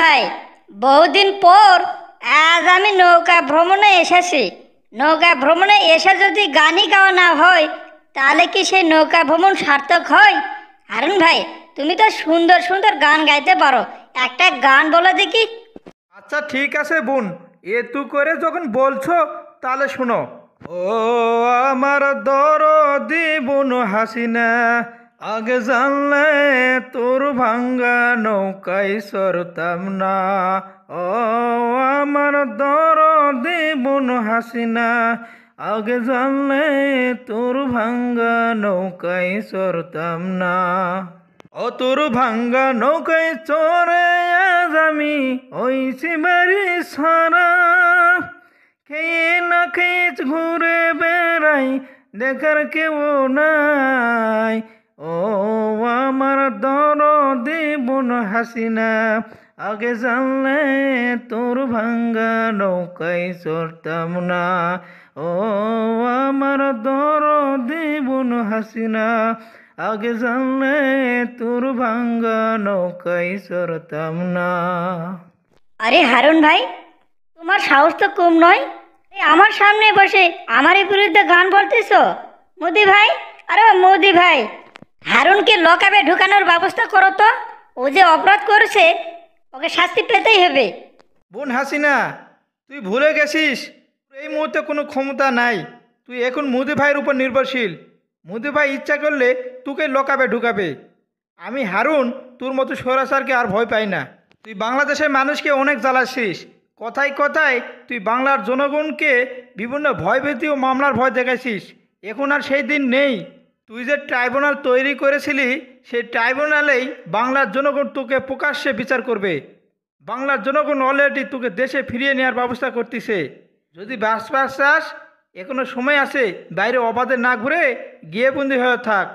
ভাই, বহুদিন পর আজ আমি নৌকা ভ্রমণে এসেছি। নৌকা ভ্রমণে এসে যদি গানই গাওয়া না হয়, তাহলে কি সেই নৌকা ভ্রমণ সার্থক হয়? হারুন ভাই, তুমি তো সুন্দর সুন্দর গান গাইতে পারো, একটা গান বলো দেখি। আচ্ছা ঠিক আছে বোন, এতু করে যখন বলছো তাহলে শোনো। ও আমার দরদি বোন হাসিনা, আগে জানলে তোর ভাঙ্গা নৌকায় সরতাম না। ও আমার দরদি বোন হাসিনা, আগে জানলে তোর ভাঙ্গা নৌকায় সরতাম না। ও তোর ভাঙ্গা নৌকায় চড়ে আজ আমি ওইছি বাড়ি সারা, খেয়ে না খেয়ে ঘুরে বেড়াই, দেখার কেউ নাই। ও আমার দরদি বোন হাসিনা, আগে জানলে তোর ভাঙ্গা নৌকায় চড়তাম না। ও আমার দরদি বোন হাসিনা, আগে জানলে তোর ভাঙ্গা নৌকায় চড়তাম না। আরে হারুন ভাই, তোমার সাহস তো কম নয়। আমার সামনে বসে আমারই বিরুদ্ধে গান বলতেছো। মোদি ভাই, আরে মোদি ভাই, হারুনকে লকআপে ঢুকানোর ব্যবস্থা করো তো। ও যে অপরাধ করেছে, ওকে শাস্তি পেতেই হবে। বোন হাসিনা, তুই ভুলে গেছিস এই মুহূর্তে কোনো ক্ষমতা নাই। তুই এখন মোদি ভাইয়ের উপর নির্ভরশীল। মোদি ভাই ইচ্ছা করলে তোকে লকআপে ঢুকাবে। আমি হারুন তোর মতো স্বৈরাচারকে আর ভয় পাই না। তুই বাংলাদেশের মানুষকে অনেক জ্বালাচ্ছিস। কথায় কথায় তুই বাংলার জনগণকে বিভিন্ন ভয়ভীতি ও মামলার ভয় দেখাইছিস। এখন আর সেই দিন নেই। তুই যে ট্রাইব্যুনাল তৈরি করেছিলি, সেই ট্রাইব্যুনালেই বাংলার জনগণ তোকে প্রকাশ্যে বিচার করবে। বাংলার জনগণ অলরেডি তোকে দেশে ফিরিয়ে নেওয়ার ব্যবস্থা করতেছে। যদি বাঁচতে চাস, এখনো সময় আছে, বাইরে অবাধে না ঘুরে গিয়ে বন্দি হয়ে থাক।